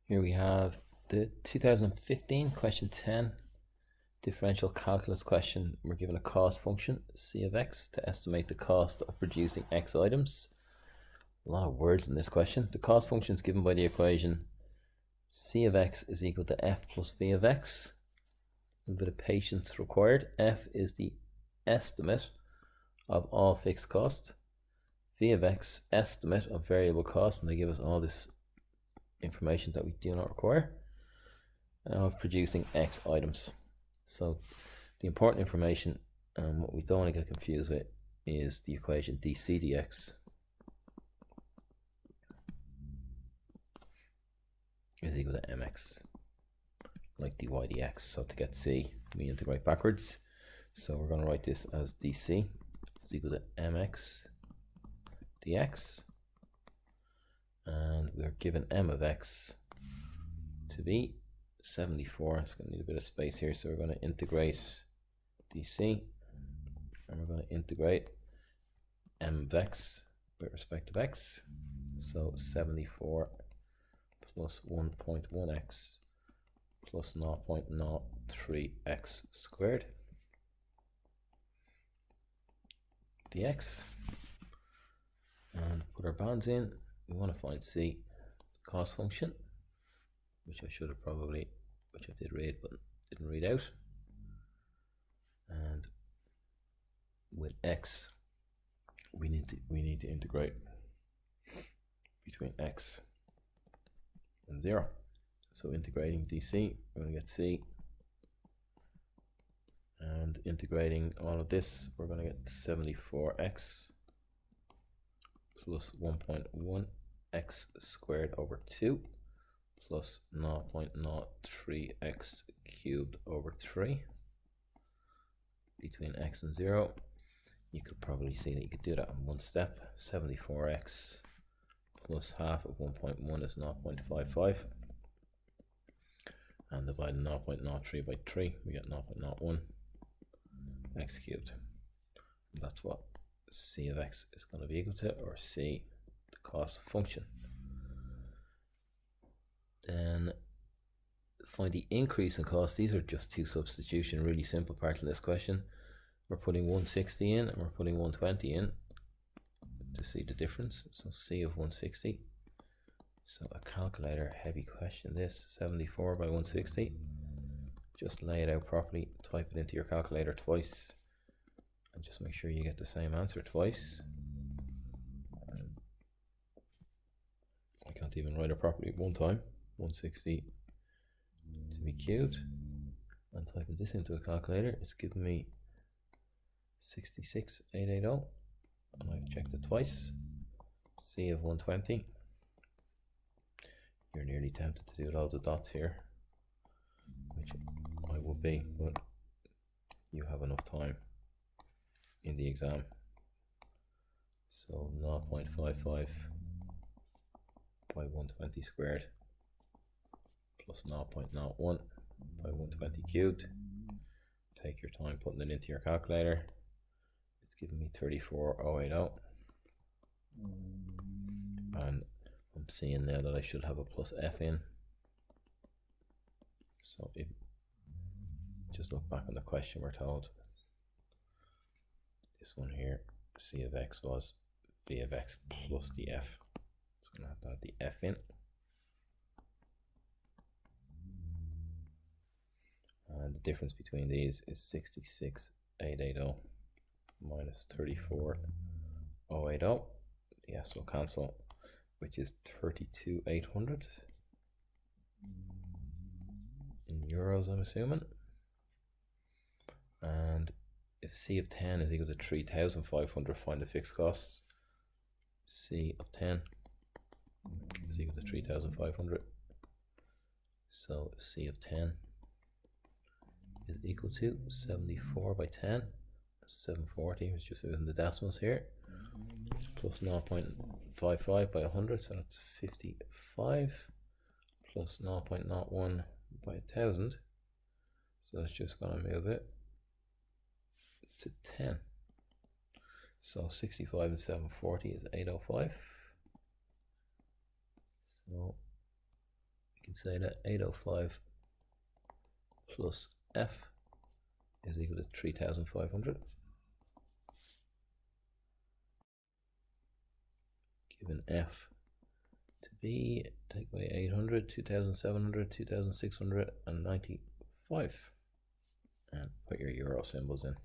Here we have the 2015 question 10 differential calculus question. We're given a cost function c of x to estimate the cost of producing x items. A lot of words in this question. The cost function is given by the equation c of x is equal to f plus v of x. A little bit of patience required. F is the estimate of all fixed cost. V of x, estimate of variable cost, and they give us all this information that we do not require, of producing x items. So the important information, and what we don't want to get confused with, is the equation dc dx is equal to mx, like dy dx. So to get c, we integrate backwards. So we're going to write this as dc is equal to mx dx, and we're given m of x to be 74. It's going to need a bit of space here, so we're going to integrate dc, and we're going to integrate m of x with respect to x. So 74 plus 1.1x plus 0.03x squared dx, and put our bounds in. We want to find c, the cost function, which I should have probably, which I did read but didn't read out. And with x, we need to integrate between x and 0. So integrating dc, we're going to get c, and integrating all of this, we're going to get 74x plus 1.1x squared over 2 plus 0.03x cubed over 3 between x and 0. You could probably see that you could do that in one step. 74x plus half of 1.1 is 0.55, and dividing 0.03 by 3, we get 0.01 x cubed. And that's what c of x is going to be equal to, or c, the cost function. Then find the increase in cost. These are just two substitution, really simple parts of this question. We're putting 160 in and we're putting 120 in to see the difference. So c of 160. So a calculator heavy question this. 74 by 160. Just lay it out properly, type it into your calculator twice, and just make sure you get the same answer twice. I can't even write it properly one time. 160 to be cubed, and typing this into a calculator, it's giving me 66,880, and I've checked it twice. C of 120. You're nearly tempted to do loads of dots here, which I would be, but you have enough time in the exam. So 0.55 by 120 squared plus 0.01 by 120 cubed. Take your time putting it into your calculator. It's giving me 34,080, and I'm seeing now that I should have a plus f in. So if just look back on the question, we're told this one here, c of x was v of x plus the f. It's going to have to add the f in. And the difference between these is 66,880 minus 34,080. The s will cancel, which is 32,800 in euros, I'm assuming. And if c of 10 is equal to 3,500, find the fixed costs. C of 10 is equal to 3,500. So c of 10 is equal to 74 by 10, 740, which just in the decimals here, plus 0.55 by 100, so that's 55, plus 0.01 by 1000, so that's just going to move it to 10. So 65 and 740 is 805. So you can say that 805 plus F is equal to 3,500. Given F to be, take away 800, 2,700, 2,695, and put your euro symbols in.